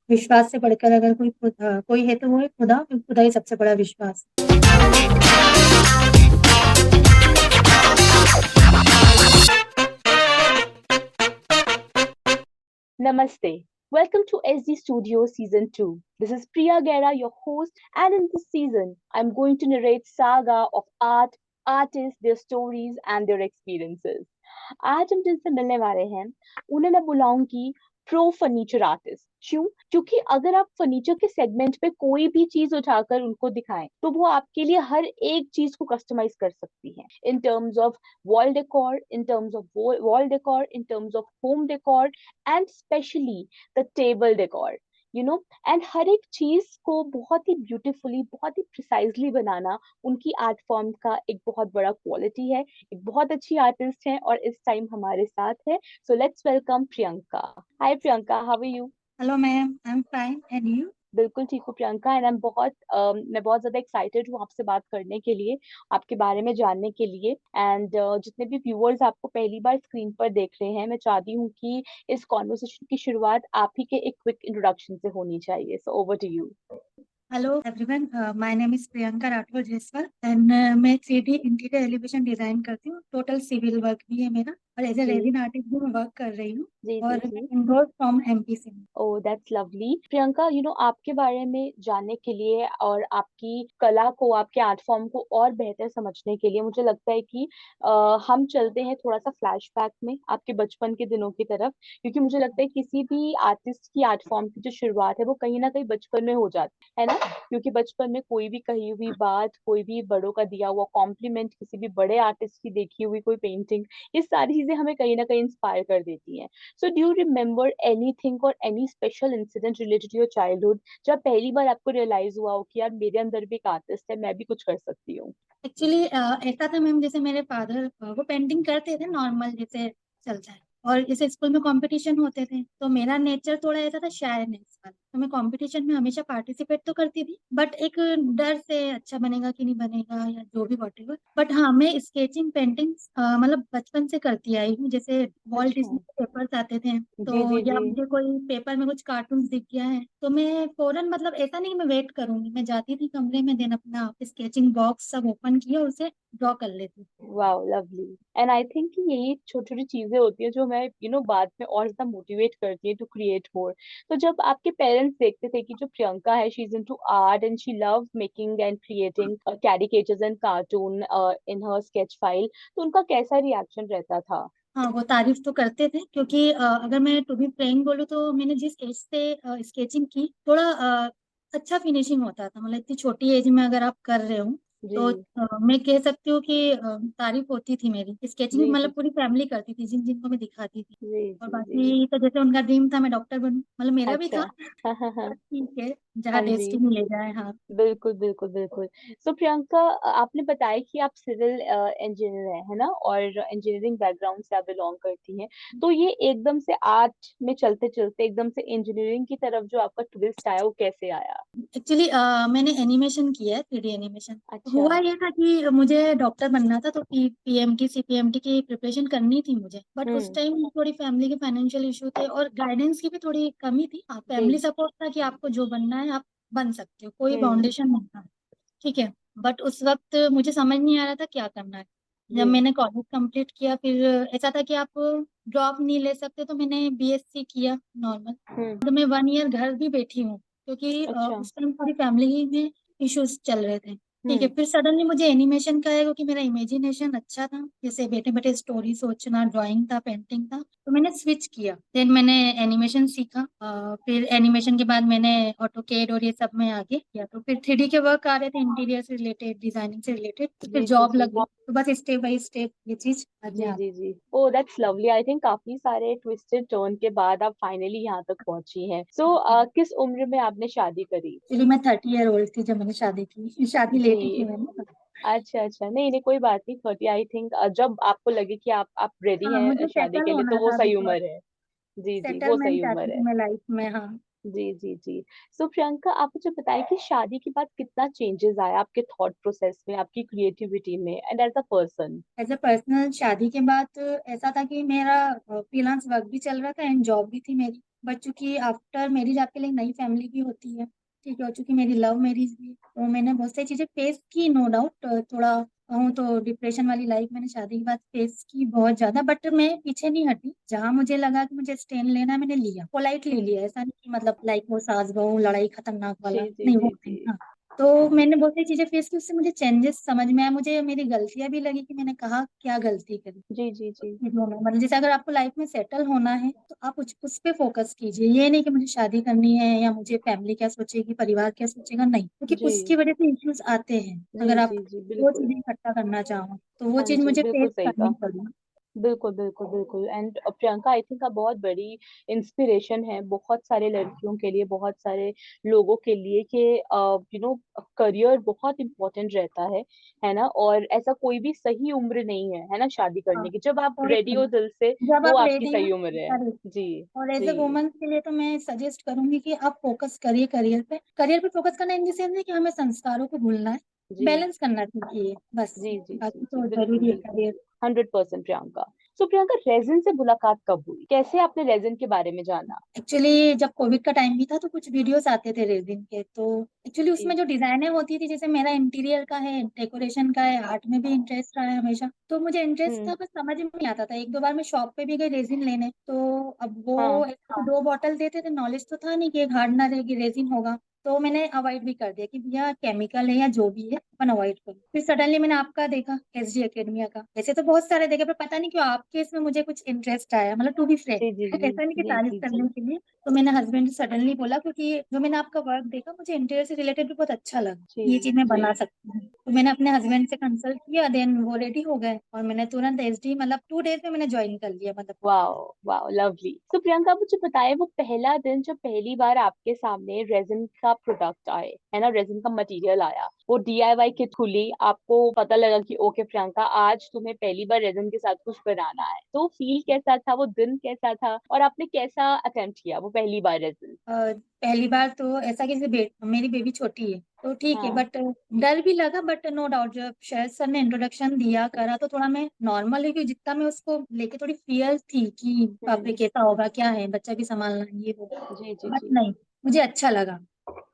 विश्वास से बढ़कर अगर कोई है तो वो है खुदा। खुदा ही सबसे बड़ा विश्वास। Namaste. Welcome to SD Studio Season 2. This is Priya Gera, your host, and in this season, I'm going to narrate saga of art, artists, their stories, and their experiences. आज हम जिनसे मिलने वाले हैं उन्हें मैं बुलाऊंगी प्रो फर्नीचर आर्टिस्ट। क्यों? क्योंकि अगर आप फर्नीचर के सेगमेंट पे कोई भी चीज उठाकर उनको दिखाएं तो वो आपके लिए हर एक चीज को कस्टमाइज कर सकती है in terms of wall decor, in terms of wall decor, in terms of home decor, and especially the table decor, you know। And हर एक चीज को बहुत ही ब्यूटीफुली, बहुत ही प्रिसाइजली बनाना उनकी आर्ट फॉर्म का एक बहुत बड़ा क्वालिटी है। एक बहुत अच्छी आर्टिस्ट है और इस टाइम हमारे साथ है। So let's welcome Priyanka. Hi Priyanka, how are you? Hello ma'am, I am fine and you? बिल्कुल ठीक हूँ प्रियंका, एंड मैं बहुत ज्यादा एक्साइटेड हूँ आपसे बात करने के लिए, आपके बारे में जानने के लिए। एंड जितने भी व्यूअर्स आपको पहली बार स्क्रीन पर देख रहे हैं, मैं चाहती हूँ कि इस कॉन्वर्सेशन की शुरुआत आप ही के एक क्विक इंट्रोडक्शन से होनी चाहिए। So over to you. Hello everyone, my name is Priyanka Rathore Jaiswal and मैं 3D इंटीरियर एलिवेशन डिजाइन करती हूँ। टोटल सिविल वर्क भी है मेरा और एज ए जी रेजिन आर्टिस्ट भी मैं वर्क कर रही हूँ। जी जी और मैं जी। इंडोर फ्रॉम एमपी से हूँ। ओह दैट्स लवली प्रियंका, आपके बारे में जानने के लिए और आपकी कला को, आपके आर्ट फॉर्म को और बेहतर समझने के लिए मुझे लगता है कि हम चलते हैं थोड़ा सा फ्लैशबैक में आपके बचपन के दिनों की तरफ, क्योंकि मुझे लगता है किसी भी आर्टिस्ट की आर्ट फॉर्म की जो शुरुआत है वो कहीं ना कहीं बचपन में हो जाती है ना। क्योंकि बचपन में कोई भी कही हुई बात, कोई भी बड़ों का दिया हुआ कॉम्प्लीमेंट, किसी भी बड़े आर्टिस्ट की देखी हुई कोई पेंटिंग, ये सारी चीजें हमें कहीं ना कहीं इंस्पायर कर देती हैं। So do you remember anything or any special incident related to your childhood जब पहली बार आपको रियलाइज हुआ हो कि यार मेरे अंदर भी एक आर्टिस्ट है, मैं भी कुछ कर सकती हूँ? एक्चुअली ऐसा था मैम, जैसे मेरे फादर वो पेंटिंग करते थे नॉर्मल जैसे चलता है। और जैसे स्कूल में कंपटीशन होते थे तो मेरा नेचर थोड़ा ऐसा था शायनेस वाला, तो मैं कंपटीशन में हमेशा पार्टिसिपेट तो करती थी बट एक डर से अच्छा बनेगा कि नहीं बनेगा या जो भी वॉटेवर। बट हाँ, मैं स्केचिंग पेंटिंग मतलब बचपन से करती आई हूँ। जैसे वॉल्ट अच्छा। डिज्नी के पेपर्स आते थे जी तो जी या जी। मुझे कोई पेपर में कुछ कार्टून दिख गया है तो मैं फौरन, मतलब ऐसा नहीं कि मैं वेट करूंगी, मैं जाती थी कमरे में, देन अपना स्केचिंग बॉक्स सब ओपन किया और उसे ड्रॉ कर लेती। Wow lovely. And I think कि यही छोटी छोटी चीजें होती है जो मैं बाद में और ज्यादा मोटिवेट करती है टू क्रिएट मोर। तो जब आपके पेरेंट्स देखते थे कि जो प्रियंका है, she is into art and she loves making and creating caricatures and cartoon in her sketch file, तो उनका कैसा रिएक्शन रहता था? हाँ, वो तारीफ तो करते थे क्योंकि अगर मैं टू बी फ्रैंक बोलूँ तो मैंने जिस एज से स्केचिंग की, थोड़ा अच्छा फिनिशिंग होता था। मतलब इतनी छोटी एज में अगर आप कर रहे हो जी तो मैं कह सकती हूँ कि तारीफ होती थी मेरी स्केचिंग। जी जी मतलब पूरी फैमिली करती थी, जिन जिनको मैं दिखाती थी। जी और जी जी। बाकी तो जैसे उनका ड्रीम था मैं डॉक्टर बनूं, मतलब मेरा भी अच्छा। था। हाँ हाँ हाँ। ठीक है, जहाँ हाँ जी। डेस्टिनी ले जाए। हाँ। बिल्कुल बिल्कुल बिल्कुल। सो प्रियंका, आपने बताया कि आप सिविल इंजीनियर है ना, और इंजीनियरिंग बैकग्राउंड से आप बिलोंग करती हैं। तो ये एकदम से आर्ट में चलते चलते एकदम से इंजीनियरिंग की तरफ जो आपका ट्विस्ट आया वो कैसे आया? एक्चुअली मैंने एनिमेशन किया है, 3D एनिमेशन। अच्छा। हुआ ये था कि मुझे डॉक्टर बनना था तो पीएमटी सीपीएमटी की प्रिपरेशन करनी थी मुझे। बट उस हम्म। टाइम थोड़ी फैमिली के फाइनेंशियल इशू थे और गाइडेंस की भी थोड़ी कमी थी। हाँ, फैमिली जी। सपोर्ट था कि आपको जो बनना है आप बन सकते हो, कोई हम्म। बाउंडेशन नहीं था। ठीक है। बट उस वक्त मुझे समझ नहीं आ रहा था क्या करना है। जब जी। मैंने कॉलेज कंप्लीट किया फिर ऐसा था कि आप ड्रॉप नहीं ले सकते, तो मैंने बीएससी किया नॉर्मल। हम्म। तो मैं 1 ईयर घर भी बैठी हूँ क्योंकि अच्छा। उस टाइम पूरी फैमिली में इश्यूज चल रहे थे। ठीक है, हम्म। फिर सडनली मुझे एनिमेशन का है क्योंकि मेरा इमेजिनेशन अच्छा था, जैसे बेटे बेटे स्टोरी सोचना, ड्राइंग था, पेंटिंग था, तो मैंने स्विच किया। देन मैंने एनिमेशन सीखा। फिर एनिमेशन के बाद मैंने ऑटोकेड और ये सब में आगे किया, तो फिर 3D के वर्क आ रहे थे इंटीरियर से रिलेटेड, डिजाइनिंग से रिलेटेड, तो फिर जी जी जॉब जी। लग गई। तो बस स्टेप बाय स्टेप ये चीज आगे जी आ। जी जी। Oh that's lovely. I think काफी सारे ट्विस्टेड टर्न के बाद आप फाइनली यहाँ तक पहुंची हैं। सो किस उम्र में आपने शादी करी? एक्चुअली मैं 30 ईयर ओल्ड थी जब मैंने शादी की। शादी लेट ही की जी। मैंने। अच्छा अच्छा, नहीं नहीं कोई बात नहीं। 30 आई थिंक जब आपको लगे कि आप रेडी हाँ, हैं मुझे शादी सेटल के लिए, तो होना वो था अभी सही थोड़ा। उम्र है। जी जी, वो सही सेटलमेंट चाहती उम्र थी है। मैं लाइफ में। हाँ। जी जी जी। सो प्रियंका, आप मुझे बताएं कि शादी के बाद कितना चेंजेस आया आपके थॉट प्रोसेस में, आपकी क्रिएटिविटी में, and as a person? As a personal शादी के बाद ऐसा था कि मेरा फ्रीलांस वर्क भी चल रहा था एंड जॉब भी थी मेरी। बट चूंकि आफ्टर मैरिज आपके लिए नई फैमिली भी होती है, ठीक है, और चूंकि मेरी लव मैरिज भी है, तो मैंने बहुत सारी चीजें फेस की, नो डाउट। थोड़ा कहूँ तो डिप्रेशन वाली लाइफ मैंने शादी के बाद फेस की बहुत ज्यादा, बट मैं पीछे नहीं हटी। जहां मुझे लगा कि मुझे स्टैंड लेना है, मैंने लिया, पोलाइटली लिया, ऐसा नहीं कि मतलब लाइक वो सास बहू लड़ाई खतरनाक जी वाला, जी नहीं, वो जी नहीं। जी हाँ, तो मैंने बहुत सारी चीजें फेस की, उससे मुझे चेंजेस समझ में आया, मुझे मेरी गलतियां भी लगी कि मैंने कहा क्या गलती करी जी जी जी चीजों में। मतलब जैसे अगर आपको लाइफ में सेटल होना है तो आप उस पे फोकस कीजिए, ये नहीं कि मुझे शादी करनी है या मुझे फैमिली क्या सोचेगी, परिवार क्या सोचेगा, नहीं, क्योंकि उसकी जी वजह से इश्यूज आते हैं। जी अगर आप जी जी वो बिल्कुल। चीजें इकट्ठा करना चाहो तो वो हाँ चीज जी, मुझे बिल्कुल फेस सही करनी कहा। पड़ी। बिल्कुल बिल्कुल बिल्कुल। एंड प्रियंका आई थिंक आप बहुत बड़ी इंस्पिरेशन है बहुत सारे लड़कियों के लिए, बहुत सारे लोगों के लिए कि करियर बहुत इंपॉर्टेंट रहता है ना। और ऐसा कोई भी सही उम्र नहीं है ना शादी हाँ, करने की, जब आप और रेडी हो दिल से जब वो आप आपकी रेडी हो, सही उम्र है। करें। जी और एज ए जी वुमन के लिए तो मैं सजेस्ट करूंगी कि आप फोकस करिए करियर पे फोकस करना इन द सेंस है कि हमें संस्कारों को भूलना है, जी बैलेंस करना सीखिए बस। जी जी जी बाकी जी तो बिल्कुल जरूरी है बिल्कुल। करियर। 100% प्रियंका। सो प्रियंका, रेजिन से मुलाकात कब हुई, कैसे आपने रेजिन के बारे में जाना? एक्चुअली जब कोविड का टाइम भी था तो कुछ वीडियोस आते थे रेजिन के, तो एक्चुअली उसमें जी। जो डिजाइनें होती थी, जैसे मेरा इंटीरियर का है, डेकोरेशन का है, आर्ट में भी इंटरेस्ट रहा है हमेशा, तो मुझे इंटरेस्ट हम्म। था, बस समझ में नहीं आता था। एक दो बार मैं शॉप पे भी गई रेजिन लेने, तो अब वो हाँ। ऐसे दो बॉटल देते थे, नॉलेज तो था नहीं कि एक हार्ड ना रहेगी, रेजिन होगा, तो मैंने अवॉइड भी कर दिया कि भैया केमिकल है या जो भी है अपन अवॉइड करो। फिर सडनली मैंने आपका देखा, एसडी एकेडमिया का, ऐसे तो बहुत सारे देखे, पर पता नहीं क्यों आपके इसमें मुझे कुछ इंटरेस्ट आया, मतलब टू बी फ्रेंक। जी जी जी ऐसा नहीं कि जी तारीफ जी जी करने के लिए, तो मैंने हस्बैंड से सडनली बोला, क्योंकि जो मैंने आपका वर्क देखा मुझे इंटीरियर से रिलेटेड भी बहुत अच्छा लगा, जी ये चीज मैं जी। बना सकती हूँ। तो मैंने अपने हस्बैंड से कंसल्ट किया, देन वो रेडी हो गए और मैंने तुरंत एसडी, मतलब 2 डेज में मैंने ज्वाइन कर लिया, मतलब। Wow wow lovely. तो प्रियंका, मुझे बताइए वो पहला दिन जब पहली बार आपके सामने रेजिन का प्रोडक्ट आए, है ना, रेजिन का मटेरियल आया, वो डीआईवाई किट खुली, आपको पता लगा कि ओके प्रियंका, आज तुम्हें पहली बार रेजिन के साथ कुछ बनाना है, तो फील कैसा था, वो दिन कैसा था, और आपने कैसा अटेम्प्ट किया वो पहली बार रेजिन? पहली बार तो ऐसा कि जैसे मेरी बेबी छोटी है तो ठीक है, हाँ। बट डर भी लगा, बट नो डाउट जब शरद सर ने इंट्रोडक्शन दिया करा तो थोड़ा मैं नॉर्मल है, क्योंकि जितना मैं उसको लेके थोड़ी फियर थी कि बाप रे हम्म। कैसा होगा, क्या है, बच्चा भी संभालना है, ये वो। जी जी बट जी नहीं, मुझे अच्छा लगा,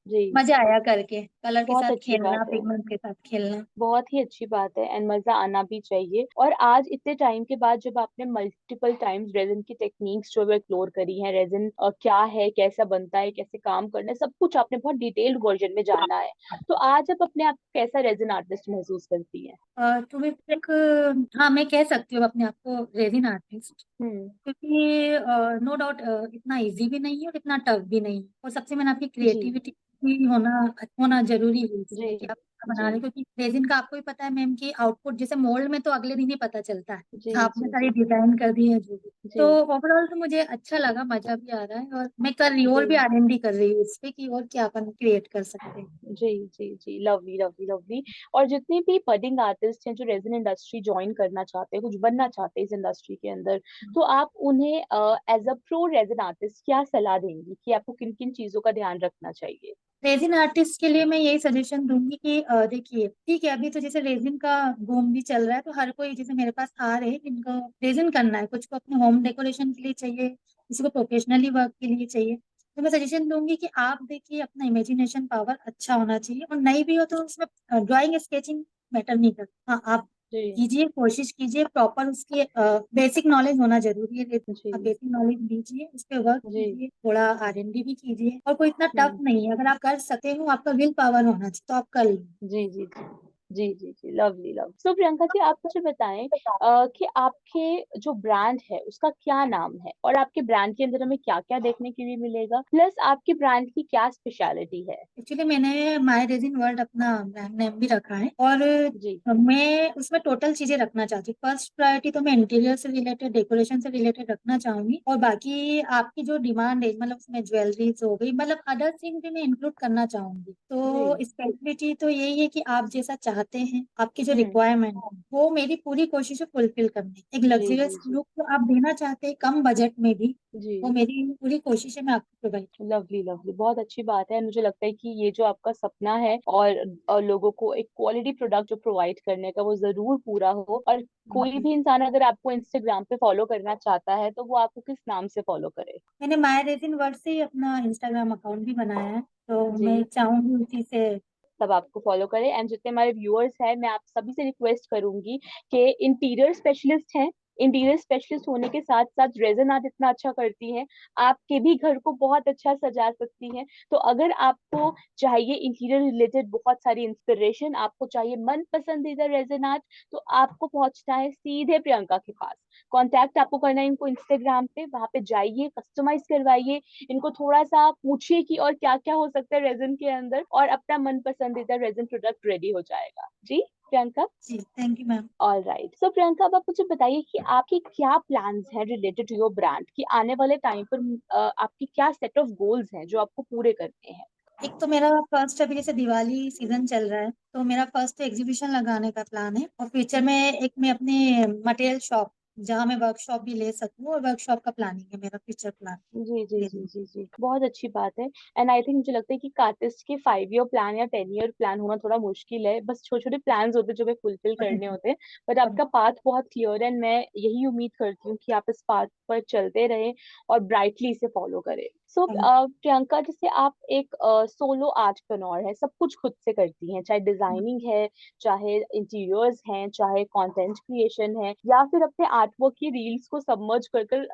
जी। मजा आया करके, कलर के बहुत साथ अच्छी खेलना, बात है। पिगमेंट के साथ खेलना। बहुत ही अच्छी बात है, एंड मजा आना भी चाहिए। और आज इतने टाइम के बाद जब आपने मल्टीपल टाइम्स रेजिन की टेक्निक्स जो है एक्सप्लोर करी है, रेजिन क्या है, कैसा बनता है, कैसे काम करना है, सब कुछ आपने बहुत डिटेल्ड वर्जन में जाना है, तो आज आप अपने आप को कैसा रेजिन आर्टिस्ट महसूस करती हैं? टू बी फ्रैंक, हाँ, मैं कह सकती हूँ अपने आप को रेजिन आर्टिस्ट, हम्म। क्योंकि नो डाउट इतना इजी भी नहीं है और इतना टफ भी नहीं है, और सबसे मैंने आपकी जी क्रिएटिविटी भी होना होना जरूरी है जी इसमें कि आप क्या बना जी रहे हैं, क्योंकि रेजिन का आपको भी पता है मैम कि आउटपुट जैसे मोल्ड में तो अगले दिन ही पता चलता है जी कि आपने जी सारी जी डिजाइन कर दी है जो भी। तो जी ओवरऑल तो मुझे अच्छा लगा, मजा भी आ रहा है, और मैं कर रही हूँ और भी जी आरएनडी कर रही हूँ इस पे कि और क्या अपन क्रिएट कर सकते हैं। जी जी जी। Lovely lovely lovely. और जितने भी बडिंग आर्टिस्ट हैं जो रेजिन इंडस्ट्री ज्वाइन करना चाहते हैं, कुछ बनना चाहते हैं इस इंडस्ट्री के अंदर, तो आप उन्हें as a pro resin artist क्या सलाह देंगी कि आपको किन किन चीजों का ध्यान रखना चाहिए? रेजिन आर्टिस्ट के लिए मैं यही सजेशन दूंगी कि देखिए, ठीक है, अभी तो जैसे रेजिन का बूम भी चल रहा है, तो हर कोई, जैसे मेरे पास आ रहे हैं जिनको रेजिन करना है, कुछ को अपने होम डेकोरेशन के लिए चाहिए, किसी को प्रोफेशनली वर्क के लिए चाहिए, तो मैं सजेशन दूंगी कि आप देखिए, अपना इमेजिनेशन पावर अच्छा होना चाहिए, और नहीं भी हो तो उसमें ड्राइंग स्केचिंग मैटर नहीं करता। हाँ, आप जी कीजिए, कोशिश कीजिए, प्रॉपर उसकी बेसिक नॉलेज होना जरूरी है। आप जी बेसिक नॉलेज लीजिए, उस पर वर्क जी। कीजिए, थोड़ा आरएनडी भी कीजिए, और कोई इतना टफ हम्म। नहीं है, अगर आप कर सकते हो, आपका विल पावर होना चाहिए तो आप कर लो। जी जी जी जी जी जी। Lovely love. So Priyanka ji, आप मुझे बताएं कि आपके जो ब्रांड है उसका क्या नाम है, और आपके ब्रांड के अंदर हमें क्या क्या देखने के लिए मिलेगा, प्लस आपके ब्रांड की क्या स्पेशलिटी है? एक्चुअली मैंने माई रेजिन वर्ल्ड अपना ब्रांड नेम भी रखा है, और जी मैं उसमें टोटल चीजें रखना चाहती हूँ। फर्स्ट प्रायोरिटी तो मैं इंटीरियर से रिलेटेड, डेकोरेशन से रिलेटेड रखना चाहूंगी, और बाकी आपकी जो डिमांड है, मतलब उसमें ज्वेलरीज हो गई, मतलब अदर थिंग भी मैं इंक्लूड करना चाहूंगी। जी तो स्पेशलिटी तो यही है कि आप जैसा चाहते चाहते हैं, आपकी जो हम्म। रिक्वायरमेंट है, वो मेरी पूरी कोशिश है फुलफिल करने। एक जी जी लग्जरियस जी लुक जो आप देना चाहते हैं कम बजट में भी, जी। वो मेरी पूरी कोशिश है मैं आपको प्रोवाइड। लवली लवली, बहुत अच्छी बात है। मुझे लगता है कि ये जो आपका सपना है और लोगों को एक क्वालिटी प्रोडक्ट जो प्रोवाइड करने का, वो जरूर पूरा हो। और कोई भी इंसान अगर आपको इंस्टाग्राम पे फॉलो करना चाहता है तो वो आपको किस नाम से फॉलो करे? मैंने माय रेजिन वर्ड से ही अपना इंस्टाग्राम अकाउंट भी बनाया है, तो जी। मैं चाहूंगी उसी से। सब आपको फॉलो करें। एंड जितने हमारे व्यूअर्स हैं, मैं आप सभी से रिक्वेस्ट करूंगी कि इंटीरियर स्पेशलिस्ट हैं, इंटीरियर स्पेशलिस्ट होने के साथ साथ रेजन आर्ट इतना अच्छा करती हैं, आपके भी घर को बहुत अच्छा सजा सकती हैं। तो अगर आपको चाहिए इंटीरियर रिलेटेड बहुत सारी इंस्पिरेशन, आपको चाहिए मन पसंदीदा रेजन आर्ट, तो आपको पहुंचना है सीधे प्रियंका के पास। कांटेक्ट आपको करना है इनको इंस्टाग्राम पे, वहां पे जाइए, कस्टमाइज करवाइए, इनको थोड़ा सा पूछिए कि और क्या क्या हो सकता है रेजन के अंदर, और अपना मन पसंदीदा रेजन प्रोडक्ट रेडी हो जाएगा। जी प्रियंका। जी thank you ma'am. All right, so Priyanka, अब आप मुझे बताइए कि आपके क्या प्लान्स हैं रिलेटेड टू योर ब्रांड, कि आने वाले टाइम पर आपकी क्या सेट ऑफ गोल्स हैं जो आपको पूरे करने हैं? एक तो मेरा फर्स्ट, अभी जैसे दिवाली सीजन चल रहा है, तो मेरा फर्स्ट एग्जीबिशन लगाने का प्लान है। और फ्यूचर में एक मैं अपनी मटेरियल शॉप, जहाँ मैं वर्कशॉप भी ले सकूँ, और वर्कशॉप का प्लानिंग है मेरा, फ्यूचर प्लान। जी जी ये जी जी जी, बहुत अच्छी बात है। एंड आई थिंक मुझे लगता है कि आर्टिस्ट के 5 ईयर प्लान या 10 ईयर प्लान होना थोड़ा मुश्किल है, बस छोटे छोटे प्लान्स होते हैं जो हमें फुलफिल करने होते हैं। बट आपका पाथ बहुत क्लियर है, एंड मैं यही उम्मीद करती हूँ कि आप इस पाथ पर चलते रहें और ब्राइटली इसे फॉलो करें। सो प्रियंका, जैसे आप एक सोलो आर्टप्रनोर है, सब कुछ खुद से करती हैं, चाहे डिजाइनिंग है, चाहे इंटीरियर्स हैं, चाहे कंटेंट क्रिएशन है, या फिर अपने आर्टवर्क की रील्स को सबमर्ज कर कर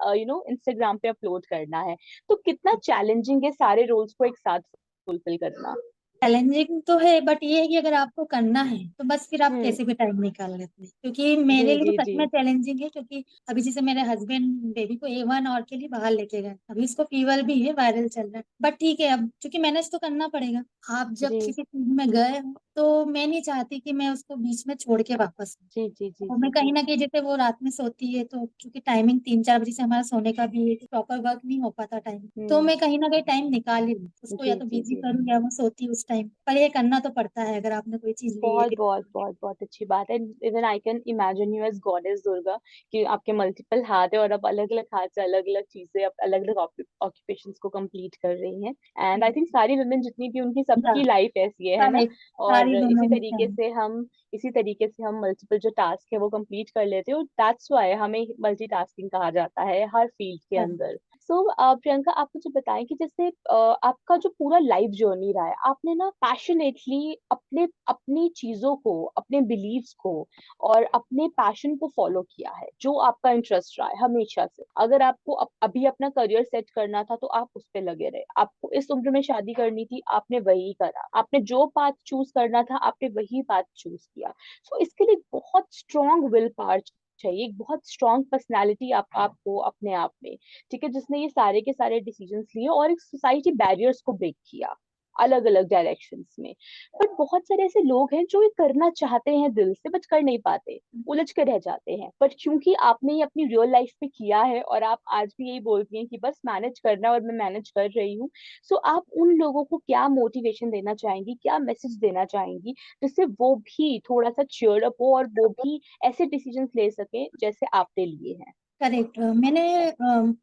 इंस्टाग्राम पे अपलोड करना है, तो कितना चैलेंजिंग है सारे रोल्स को एक साथ फुलफिल करना? चैलेंजिंग तो है, बट ये है कि अगर आपको करना है तो बस फिर आप हम्म। कैसे भी टाइम निकाल लेते हैं, क्योंकि जी मेरे लिए तो जी सच जी। में चैलेंजिंग है। क्योंकि अभी जैसे मेरे हस्बैंड बेबी को A1 और के लिए बाहर लेके गए, अभी उसको फीवर भी है, वायरल चल रहा है, बट ठीक है, अब क्योंकि मैनेज तो करना पड़ेगा। आप जब जी किसी चीज में गए हो, तो मैं नहीं चाहती कि मैं उसको बीच में छोड़ के वापस आऊं। जी जी जी और जी मैं कहीं जी। ना कहीं, जैसे वो रात में सोती है, तो क्योंकि टाइमिंग 3-4 बजे से हमारा सोने का भी प्रॉपर वर्क नहीं हो पाता टाइम, तो हम्म। मैं कहीं ना कहीं टाइम निकाल ही लूँ उसको, या जी तो जी बिजी जी। करूँ या वो सोती है उस टाइम पर। ये करना तो पड़ता है अगर आपने कोई चीज ली बहुत है। बहुत बहुत बहुत अच्छी बात है। Even I can imagine you as goddess Durga, कि आपके मल्टीपल हाथ है और आप अलग अलग हाथ से अलग अलग चीजें, अलग अलग ऑक्यूपेशंस को कंप्लीट कर रही हैं। एंड आई थिंक सारी वुमेन जितनी भी, उनकी सबकी लाइफ ऐसी है ना। करेक्ट। और सारी वुमेन का है। इसी तरीके से हम मल्टीपल जो टास्क है वो कंप्लीट कर लेते हैं, और दैट्स व्हाई हमें मल्टीटास्किंग कहा जाता है हर फील्ड के Correct। अंदर। सो प्रियंका, आप मुझे बताएं कि जैसे आपका जो पूरा लाइफ जर्नी रहा है, आपने ना पैशनेटली अपने अपनी चीजों को, अपने बिलीव्स को और अपने पैशन को फॉलो किया है, जो आपका इंटरेस्ट रहा है हमेशा से। अगर आपको अभी अपना करियर सेट करना था तो आप उस पे लगे रहे, आपको इस उम्र में शादी करनी थी, आपने वही करा, आपने जो पाथ चूज करना था आपने वही पाथ चूज किया। सो इसके लिए बहुत स्ट्रांग विल पावर चाहिए, एक बहुत स्ट्रांग पर्सनालिटी आपको अपने आप में, ठीक है, जिसने ये सारे के सारे डिसीजंस लिए और एक सोसाइटी बैरियर्स को ब्रेक किया अलग अलग डायरेक्शंस में। बट बहुत सारे ऐसे लोग हैं जो ये करना चाहते हैं दिल से, बट कर नहीं पाते, उलझ के रह जाते हैं। बट क्योंकि आपने ये अपनी रियल लाइफ में किया है और आप आज भी यही बोलती हैं कि बस मैनेज करना है और मैं मैनेज कर रही हूँ, सो आप उन लोगों को क्या मोटिवेशन देना चाहेंगी, क्या मैसेज देना चाहेंगी, जिससे वो भी थोड़ा सा चीयर अप हो और वो भी ऐसे डिसीजंस ले सके जैसे आपने लिए हैं? करेक्ट। मैंने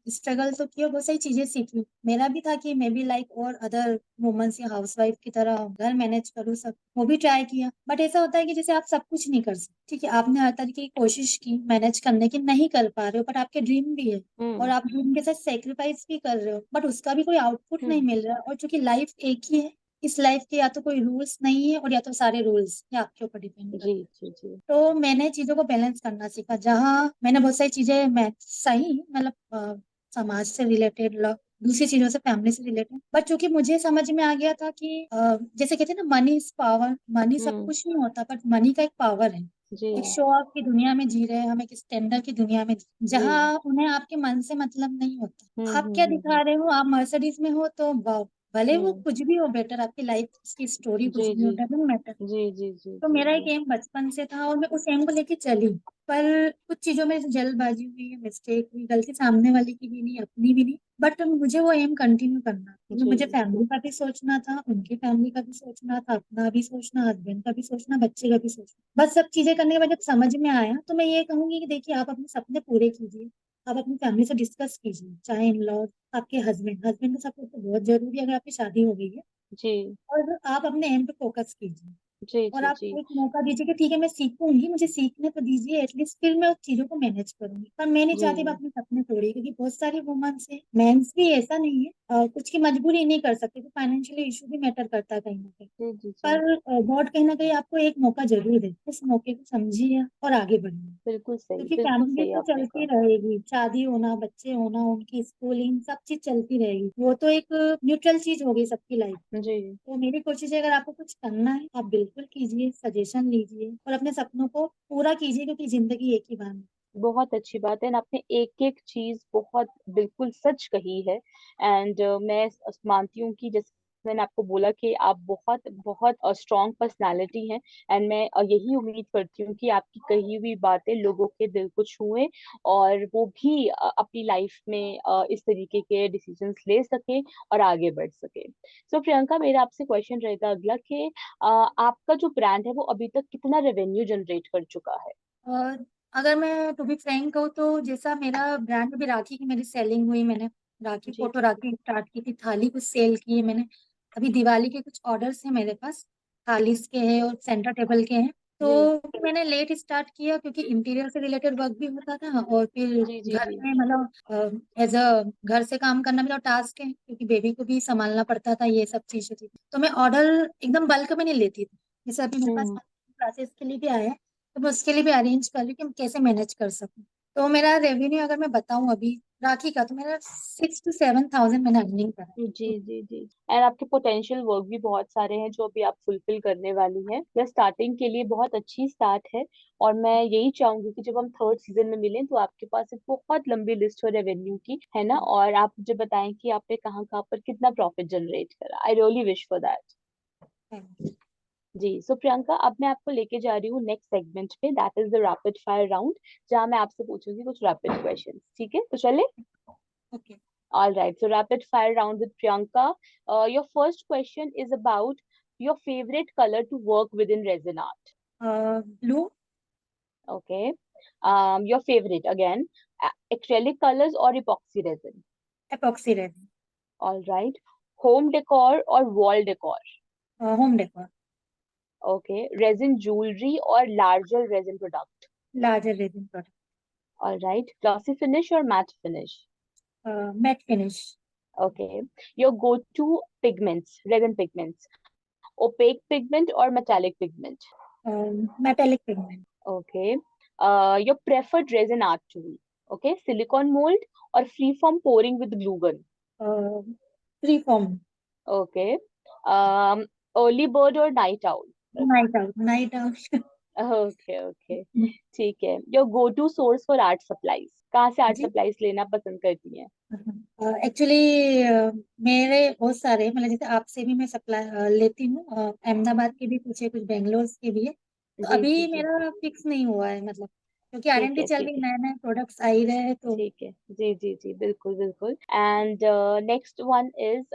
स्ट्रगल तो किया, बहुत सारी चीजें सीखी। मेरा भी था कि मैं भी लाइक और अदर वुमेन्स या हाउसवाइफ की तरह घर मैनेज करूँ, सब वो भी ट्राई किया। बट ऐसा होता है कि जैसे आप सब कुछ नहीं कर सकते, ठीक है, आपने हर तरीके की कोशिश की मैनेज करने की, नहीं कर पा रहे हो, बट आपके ड्रीम भी है, और हम्म। आप ड्रीम के साथ सेक्रीफाइस भी कर रहे हो, बट उसका भी कोई आउटपुट नहीं हम्म। मिल रहा। और चूंकि लाइफ एक ही है, इस लाइफ के या तो कोई रूल्स नहीं है, और या तो सारे रूल्स या आपके ऊपर डिपेंड करते जी हैं। जी जी। तो मैंने चीजों को बैलेंस करना सीखा, जहाँ मैंने बहुत सारी चीजें, मैं सही मतलब समाज से रिलेटेड, दूसरी चीजों से, फैमिली से रिलेटेड, बट चूंकि मुझे समझ में आ गया था कि जैसे कहते हैं ना, मनी इज पावर, मनी सब हम्म। कुछ नहीं होता, बट मनी का एक पावर है। जी एक शो ऑफ की दुनिया में जी रहे हैं हम, एक स्टैंडर्ड की दुनिया में, जी। जहाँ उन्हें आपके मन से मतलब नहीं होता। आप क्या हम्म। दिखा रहे हो, आप मर्सिडीज में हो तो वाह, भले वो हम्म। कुछ भी हो, बेटर आपकी लाइफ की स्टोरी जी कुछ भी हो, जी डजेंट मैटर। जी जी जी तो जी मेरा एक जी एम बचपन से था और मैं उस एम को लेके चली। पर कुछ चीजों में जल्दबाजी हुई, मिस्टेक हुई, गलती सामने वाले की भी नहीं, अपनी भी नहीं, बट मुझे वो एम कंटिन्यू करना था, क्योंकि मुझे जी फैमिली का भी सोचना था, उनकी फैमिली का भी सोचना था, अपना भी सोचना, हस्बैंड का भी सोचना, बच्चे का भी सोचना। बस सब चीजें करने के बाद जब समझ में आया तो मैं ये कहूंगी कि देखिए, आप अपने सपने पूरे कीजिए। आप अपनी फैमिली से डिस्कस कीजिए, चाहे इन लॉ, आपके हस्बैंड हस्बैंड का सपोर्ट तो बहुत जरूरी है अगर आपकी शादी हो गई है। जी और आप अपने एम पे फोकस कीजिए। जी और जी आप जी एक मौका दीजिए कि ठीक है, मैं सीखूंगी, मुझे सीखने तो दीजिए एटलीस्ट, फिर मैं उस चीजों को मैनेज करूंगी। पर मैं नहीं चाहती मैं जी अपने सपने तोड़ी, क्योंकि बहुत सारी वुमेन्स है, मेंस भी ऐसा नहीं है, कुछ की मजबूरी नहीं कर सकते, तो फाइनेंशियली इशू भी मैटर करता है कहीं ना कहीं। जी जी जी। पर गॉड कहीं ना कहीं आपको एक मौका जरूर दे, उस मौके को समझिए और आगे बढ़िए। क्योंकि बिल्कुल फैमिली सही तो आपने चलती कहा। रहेगी, शादी होना, बच्चे होना, उनकी स्कूलिंग, सब चीज चलती रहेगी, वो तो एक न्यूट्रल चीज हो गई सबकी लाइफ। जी तो मेरी कोशिश है, अगर आपको कुछ करना है आप बिल्कुल कीजिए, सजेशन लीजिए और अपने सपनों को पूरा कीजिए, क्योंकि जिंदगी एक ही बार है। बहुत अच्छी बात है, and आपने एक एक चीज बहुत बिल्कुल सच कही है। एंड मैं मानती हूँ कि जैसे मैंने आपको बोला कि आप बहुत बहुत स्ट्रॉन्ग पर्सनालिटी हैं। एंड मैं यही उम्मीद करती हूँ कि आपकी कही हुई बातें लोगों के दिल को छुएं, और वो भी अपनी लाइफ में इस तरीके के डिसीजंस ले सके और आगे बढ़ सके। सो प्रियंका, मेरा आपसे क्वेश्चन रहेगा अगला कि आपका जो ब्रांड है वो अभी तक कितना रेवेन्यू जनरेट कर चुका है? और अगर मैं टू बी फ्रैंक कहूँ तो जैसा मेरा ब्रांड अभी राखी की मेरी सेलिंग हुई, मैंने राखी, जी फोटो राखी स्टार्ट की थी, थाली कुछ सेल की है मैंने। अभी दिवाली के कुछ ऑर्डर्स हैं मेरे पास, थालीस के हैं और सेंटर टेबल के हैं। जी तो मैंने लेट स्टार्ट किया क्योंकि इंटीरियर से रिलेटेड वर्क भी होता था, और फिर जी जी घर जी में मतलब एज अ घर से काम करना मेरा टास्क है, क्योंकि बेबी को भी संभालना पड़ता था, ये सब चीजें थी। तो मैं ऑर्डर एकदम बल्क में नहीं लेती थी। जैसे अभी मेरे पास हम्म। क्लासेस के लिए भी आया है, तो मैं उसके लिए भी अरेंज कर रही हूँ कि मैं कैसे मैनेज कर सकूँ। तो मेरा रेवेन्यू अगर मैं बताऊं अभी राखी का, तो मेरा 6 to 7 thousand मैंने अर्निंग करा है। जी तो जी जी। एंड आपके पोटेंशियल वर्क भी बहुत सारे हैं जो अभी आप फुलफिल करने वाली हैं। यह स्टार्टिंग के लिए बहुत अच्छी स्टार्ट है। और मैं यही चाहूंगी कि जब हम थर्ड सीजन में मिलें तो आपके पास एक बहुत लंबी लिस्ट हो रेवेन्यू की, है ना, और आप मुझे बताएं कि आपने कहाँ कहाँ पर कितना प्रॉफिट जनरेट करा। I really wish for that. जी। सो प्रियंका, अब मैं आपको लेके जा रही हूँ नेक्स्ट सेगमेंट पे, that is the rapid fire round, जहाँ मैं आपसे पूछूंगी कुछ रैपिड क्वेश्चंस। ठीक है, तो चले? Okay. All right, so rapid fire round with Priyanka. Your first question is about your favorite color to work with in resin art. Blue. Okay. Your favorite again, acrylic colors or epoxy resin. Epoxy resin. All right. Home decor or wall decor. Home decor. Okay. Resin jewelry or larger resin product. Larger resin product. All right. Glossy finish or matte finish. Matte finish. Okay. Your go-to pigments, resin pigments. Opaque pigment or metallic pigment. Metallic pigment. Okay. Your preferred resin art tool. Okay. Silicone mold or freeform pouring with glue gun. Free form. Okay. Um, Early bird or night owl. Night out, night out. Okay, okay. ठीक है. Your go-to source for art supplies. कहाँ से art जी। supplies लेना पसंद करती हैं? Actually मेरे बहुत सारे, मतलब जैसे आपसे भी मैं सप्लाई लेती हूँ, अहमदाबाद के भी कुछ है, कुछ बेंगलोर के भी है। तो जी जी अभी जी। मेरा फिक्स नहीं हुआ है, मतलब क्योंकि ठीक आरएनडी है चल ठीक रही, है नए नए प्रोडक्ट्स आ ही रहे हैं, तो ठीक है। जी जी जी, बिल्कुल बिल्कुल। And next one is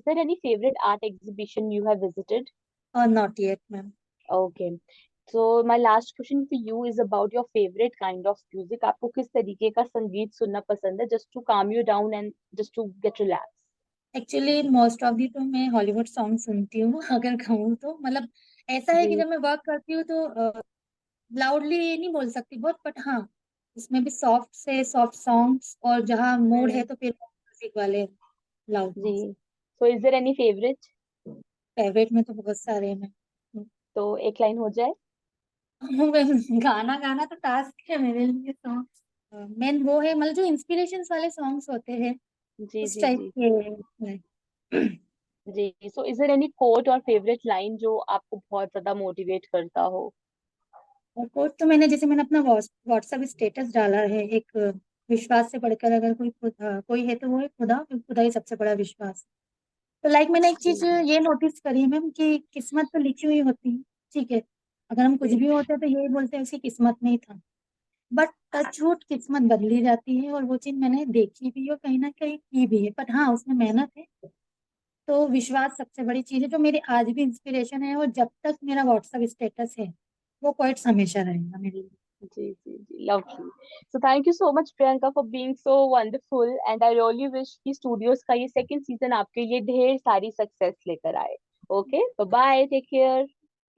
there any favorite art exhibition you have visited? Not yet ma'am. Okay. So my last question for you is about your favorite kind of music. आपको किस तरीके का संगीत सुनना पसंद है, just to calm you down and just to get relaxed? Actually most of the तो मैं हॉलीवुड सॉन्ग सुनती हूँ अगर कहूँ तो, मतलब ऐसा है कि जी जब मैं वर्क करती हूँ तो लाउडली नहीं बोल सकती बहुत, बट हाँ, इसमें भी सॉफ्ट से सॉफ्ट सॉन्ग्स, और जहाँ मूड है हम्म। तो फिर म्यूजिक वाले लाउड। जी। So is there any favorite? Favourite में तो बहुत सारे हैं मैं। तो एक लाइन हो जाए। गाना गाना तो टास्क है मेरे लिए, सॉन्ग मेन वो है, मतलब जो इंस्पिरेशंस वाले सॉन्ग्स होते हैं जी उस जी टाइप जी के like, ji. So is there any quote or favorite line जो आपको बहुत ज्यादा मोटिवेट करता हो? और कोट तो मैंने अपना व्हाट्सएप स्टेटस डाला है, एक विश्वास से बढ़कर अगर कोई कोई है तो वो है खुदा, क्योंकि खुदा ही सबसे बड़ा विश्वास तो लाइक मैंने एक चीज जी ये नोटिस करी है मैम कि किस्मत तो लिखी हुई होती है, ठीक है, अगर हम कुछ जी भी होते हैं तो यही बोलते हैं उसकी किस्मत में ही था, बट टचवुड किस्मत बदली जाती है, और वो चीज मैंने देखी भी है और कहीं ना कहीं की भी है, बट हाँ उसमें मेहनत है। तो विश्वास सबसे बड़ी चीज है जो मेरी आज भी इंस्पिरेशन है, और जब तक मेरा व्हाट्सएप स्टेटस है वो क्वाइट्स हमेशा रहेगा मेरे लिए। जी lovely. So thank you so much Priyanka for being so wonderful and I really wish कि studios का ये second season आपके लिए ढेर सारी success लेकर आए. Okay, bye bye, take care.